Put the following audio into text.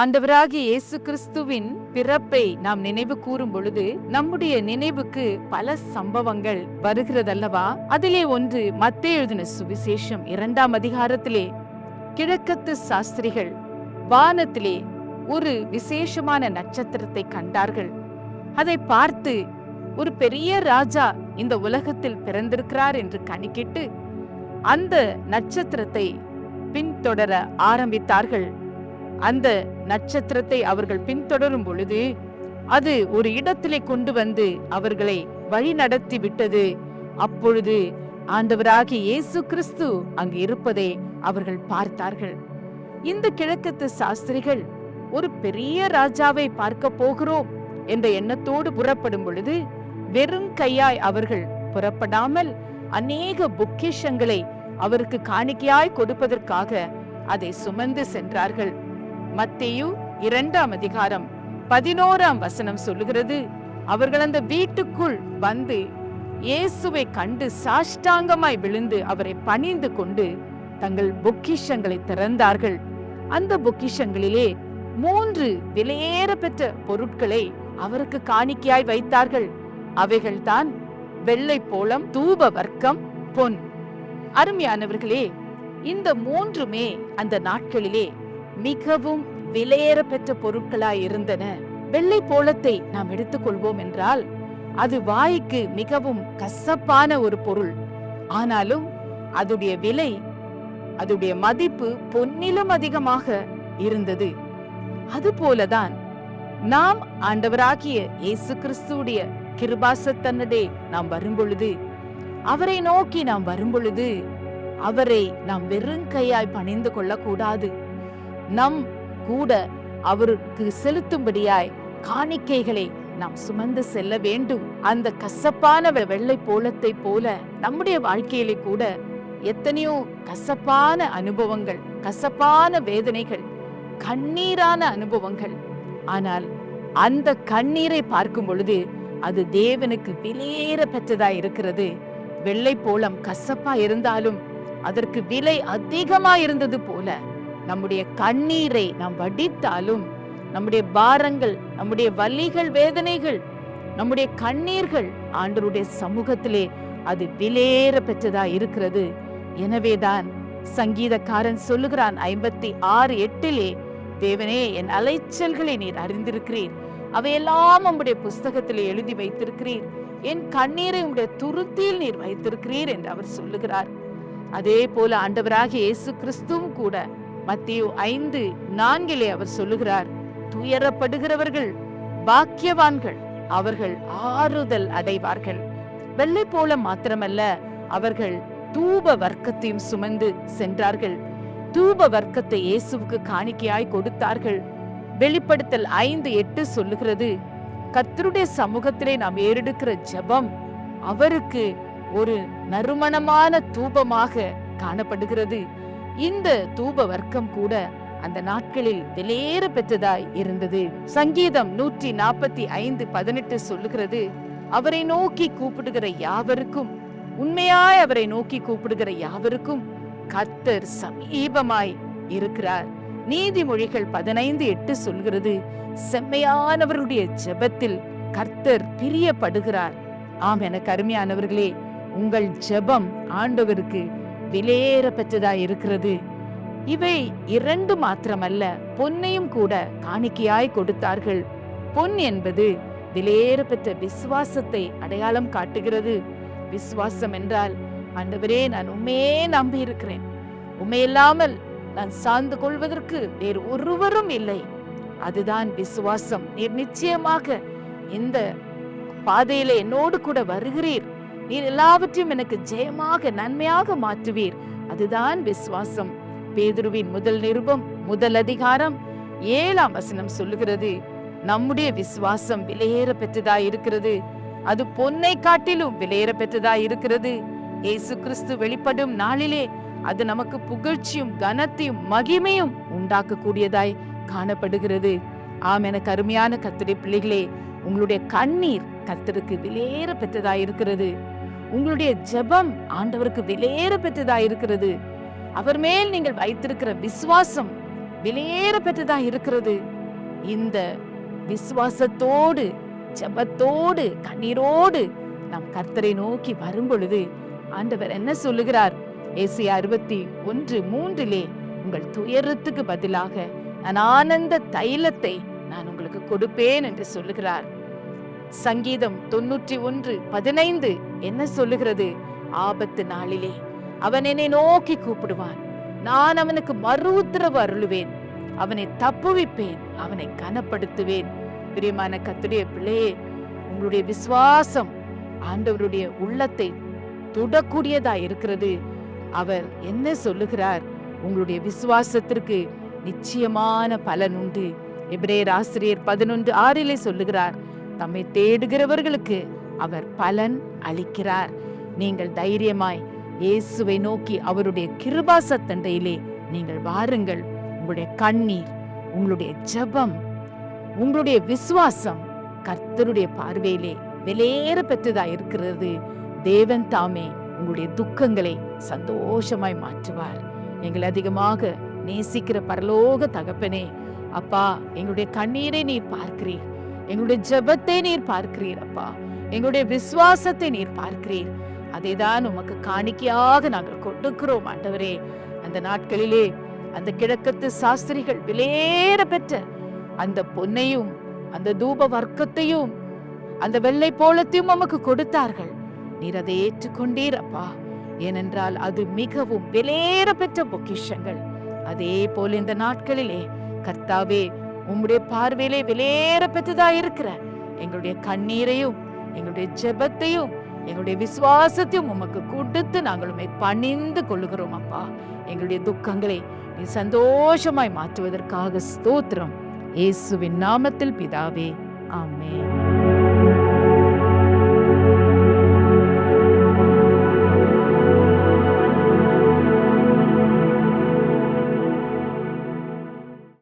ஆண்டவராகிய இயேசு கிறிஸ்துவின் பிறப்பை நாம் நினைவு கூறும் பொழுது நம்முடைய நினைவுக்கு பல சம்பவங்கள் வருகிறதல்லவா? அதிலே ஒன்று மத்தேயு எழுதின சுவிசேஷம் 2ஆம் அதிகாரத்திலே கிழக்கத்து சாஸ்திரிகள் வானத்திலே ஒரு விசேஷமான நட்சத்திரத்தை கண்டார்கள். அதை பார்த்து ஒரு பெரிய ராஜா இந்த உலகத்தில் பிறந்திருக்கிறார் என்று கணிக்கிட்டு அந்த நட்சத்திரத்தை பின்தொடர ஆரம்பித்தார்கள். அந்த நட்சத்திரத்தை அவர்கள் பின்தொடரும் பொழுது அது ஒரு இடத்திலே கொண்டு வந்து அவர்களை வழி நடத்தி விட்டது. அப்பொழுது ஆண்டவராகிய இயேசு கிறிஸ்து அங்கு இருப்பதை அவர்கள் பார்த்தார்கள். இந்த கிழக்கத்து சாஸ்திரிகள் ஒரு பெரிய ராஜாவை பார்க்க போகிறோம் என்ற எண்ணத்தோடு புறப்படும் பொழுது வெறும் கையாய் அவர்கள் புறப்படாமல் அநேக பொக்கிஷங்களை அவருக்கு காணிக்கையாய் கொடுப்பதற்காக அதை சுமந்து சென்றார்கள். மத்தேயு 2ஆம் அதிகாரம் 11ஆம் வசனம் சொல்லுகிறது, அவர்கள் அந்த வீட்டுக்குள் வந்து இயேசுவை கண்டு சாஷ்டாங்கமாய் விழுந்து அவரை பணிந்து கொண்டு தங்கள் பொக்கிஷங்களை திறந்தார்கள். அந்த பொக்கிஷங்களிலே 3 விலையேற பெற்ற பொருட்களை அவருக்கு காணிக்கையாய் வைத்தார்கள். அவைகள்தான் வெள்ளை போளம், தூப வர்க்கம், பொன். அருமையானவர்களே, இந்த 3மே அந்த நாட்களிலே மிகவும் விலையேற பெற்ற பொருட்களாய் இருந்தன. வெள்ளை போளத்தை நாம் எடுத்துக்கொள்வோம் என்றால் அது வாய்க்கு மிகவும் கசப்பான ஒரு பொருள். ஆனாலும் அதுடைய விலை, அதுடைய மதிப்பு பொன்னிலும் அதிகமாக இருந்தது. அதுபோலதான் நாம் ஆண்டவராகிய இயேசு கிறிஸ்துவுடைய கிருபாசத்தன்னதே நாம் வரும்பொழுது, அவரை நோக்கி நாம் வரும்பொழுது அவரை நாம் வெறுங்கையாய் பணிந்து கொள்ளக்கூடாது. நம் கூட அவருக்கு செலுத்தும்படியாய் காணிக்கைகளை நாம் சுமந்து செல்ல வேண்டும். அந்த கசப்பான வெள்ளை போலத்தை போல நம்முடைய வாழ்க்கையிலே கூட எத்தனையோ கசப்பான அனுபவங்கள், கசப்பான வேதனைகள், கண்ணீரான அனுபவங்கள். ஆனால் அந்த கண்ணீரை பார்க்கும் பொழுது அது தேவனுக்கு விலையேற பெற்றதாய் இருக்கிறது. வெள்ளை போலம் கசப்பா இருந்தாலும் அதற்கு விலை அதிகமா இருந்தது போல நம்முடைய கண்ணீரை நாம் வடித்தாலும் நம்முடைய பாரங்கள், நம்முடைய வலிகள், வேதனைகள், நம்முடைய கண்ணீர்கள் ஆண்டவருடைய சமூகத்திலே அது விலையேற பெற்றதா இருக்கிறது. எனவேதான் சங்கீதக்காரன் சொல்லுகிறான் 56:8, தேவனே, என் அலைச்சல்களை நீர் அறிந்திருக்கிறீர், அவையெல்லாம் உம்முடைய புஸ்தகத்திலே எழுதி வைத்திருக்கிறீர், என் கண்ணீரை உம்முடைய துருத்தியில் நீர் வைத்திருக்கிறீர் என்று அவர் சொல்லுகிறார். அதே போல ஆண்டவராகிய இயேசு கிறிஸ்துவும் கூட மத்தேயு 5:4 அவர் சொல்லுகிறார், துயரப்படுகிறவர்கள் பாக்கியவான்கள், அவர்கள் ஆறுதல் அடைவார்கள். வெள்ளை போல மாத்திரமல்ல, அவர்கள் தூப வர்க்கத்தையும் சுமந்து சென்றார்கள். தூப வர்க்கத்தை இயேசுவுக்கு காணிக்கையாய் கொடுத்தார்கள். வெளிப்படுத்தல் 5:8 சொல்லுகிறது, கர்த்தருடைய சமூகத்திலே நாம் ஏறெடுக்கிற ஜெபம் அவருக்கு ஒரு நறுமணமான தூபமாக காணப்படுகிறது. இந்த தூப வர்க்கம் கூட அந்த நாட்களில் விலையேற பெற்றதாய் இருந்தது. சங்கீதம் 145:18 சொல்லுகிறது, அவரை நோக்கி கூப்பிடுகிற யாவருக்கும், உண்மையாய் அவரை நோக்கி கூப்பிடுகிற யாவருக்கும் கர்த்தர் சமீபமாய் இருக்கிறார். நீதிமொழிகள் 15:8 சொல்கிறது, செம்மையானவருடைய ஜெபத்தில் கர்த்தர் பிரியப்படுகிறார். ஆம், எனக்கு அருமையானவர்களே, உங்கள் ஜெபம் ஆண்டவருக்கு விலையேற பெற்றதாய் இருக்கிறது. இவை 2 மாத்திரமல்ல, பொன்னையும் கூட காணிக்கையாய் கொடுத்தார்கள். பொன் என்பது விலையேற பெற்ற விசுவாசத்தை அடையாளம் காட்டுகிறது. விசுவாசம் என்றால், ஆண்டவரே, நான் உம்மையே நம்பி இருக்கிறேன், உம்மையில்லாமல் நான் சார்ந்து கொள்வதற்கு வேறு ஒருவரும் இல்லை. அதுதான் விசுவாசம். நீர் நிச்சயமாக இந்த பாதையில என்னோடு கூட வருகிறீர், நீர் எல்லாவற்றையும் எனக்கு ஜெயமாக நன்மையாக மாற்றுவீர். அதுதான் விசுவாசம். பேதுருவின் முதல் நிருபம் 1 அதிகாரம் 7ஆம் வசனம் சொல்லுகிறது, நம்முடைய விசுவாசம் விலையேற பெற்றதாய் இருக்கிறது. அது பொன்னை காட்டிலும் விலையேற பெற்றதாய் இருக்கிறது. இயேசு கிறிஸ்து வெளிப்படும் நாளிலே அது நமக்கு புகழ்ச்சியும் கனத்தையும் மகிமையும் உண்டாக்கக்கூடியதாய் காணப்படுகிறது. ஆம், எனக்கு அருமையான கர்த்தருடைய பிள்ளைகளே, உங்களுடைய கண்ணீர் கர்த்தருக்கு விலையேற பெற்றதாய் இருக்கிறது. உங்களுடைய ஜெபம் ஆண்டவருக்கு விலையேற பெற்றதாய் இருக்கிறது. அவர் மேல் நீங்கள் வைத்திருக்கிற விசுவாசம் விலையேற பெற்றதா இருக்கிறது. இந்த விசுவாசத்தோடு, ஜெபத்தோடு, கண்ணீரோடு நாம் கர்த்தரை நோக்கி வரும் பொழுது ஆண்டவர் என்ன சொல்லுகிறார்? ஏசாயா 61:3 உங்கள் துயரத்துக்கு பதிலாக நான் ஆனந்த தைலத்தை நான் உங்களுக்கு கொடுப்பேன் என்று சொல்லுகிறார். சங்கீதம் 91:15 என்ன சொல்லுகிறது? ஆபத்து நாளிலே அவன் என்னை நோக்கி கூப்பிடுவான், நான் அவனுக்கு மறு உத்தரவு அருளுவேன், அவனை தப்புவிப்பேன், அவனை கனப்படுத்துவேன். பிரியமான கர்த்தருடைய பிள்ளையே, உங்களுடைய விசுவாசம் ஆண்டவருடைய உள்ளத்தை தொடக்கூடியதா இருக்கிறது. அவர் என்ன சொல்லுகிறார்? உங்களுடைய விசுவாசத்திற்கு நிச்சயமான பலன் உண்டு. எபிரேயர் ஆசிரியர் 11:6 சொல்லுகிறார், தம்மை தேடுகிறவர்களுக்கு அவர் பலன் அளிக்கிறார். நீங்கள் தைரியமாய் இயேசுவை நோக்கி அவருடைய கிருபாசத்தண்டையிலே நீங்கள் வாருங்கள். உங்களுடைய கண்ணீர், உங்களுடைய ஜெபம், உங்களுடைய விசுவாசம் கர்த்தருடைய பார்வையிலே விலையேற பெற்றதா இருக்கிறது. தேவன் தாமே உங்களுடைய துக்கங்களை சந்தோஷமாய் மாற்றுவார். எங்களை அதிகமாக நேசிக்கிற பரலோக தகப்பனே, அப்பா, எங்களுடைய கண்ணீரை நீர் பார்க்கிறீர், எங்களுடைய ஜெபத்தை நீர் பார்க்கிறீர். அப்பா, எங்களுடைய விசுவாசத்தை நீர் பார்க்கிறீர். அதைதான் உமக்கு காணிக்கையாக நாங்கள் கொடுக்கிறோம் ஆண்டவரே. அந்த நாட்களிலே அந்த கிழக்கத்து சாஸ்திரிகள் விலையேற பெற்ற அந்த பொன்னையும் அந்த தூப வர்க்கத்தையும் அந்த வெள்ளை போலத்தையும் உமக்கு கொடுத்தார்கள். நீர் அதை ஏற்றுக்கொண்டீர் அப்பா. ஏனென்றால் அது மிகவும் விலையேற பெற்ற பொக்கிஷங்கள். அதே போல இந்த நாட்களிலே கர்த்தாவே, உம்முடைய பார்வையிலே விலையேற பெற்றதா இருக்கிற எங்களுடைய கண்ணீரையும் எங்களுடைய ஜெபத்தையும் எங்களுடைய விசுவாசத்தையும் உமக்கு கொடுத்து நாங்கள் உம்மை பணிந்து கொள்ளுகிறோம் அப்பா. எங்களுடைய துக்கங்களை நீ சந்தோஷமாய் மாற்றுவதற்காக ஸ்தோத்திரம். இயேசுவின் நாமத்தில் பிதாவே, ஆமென்.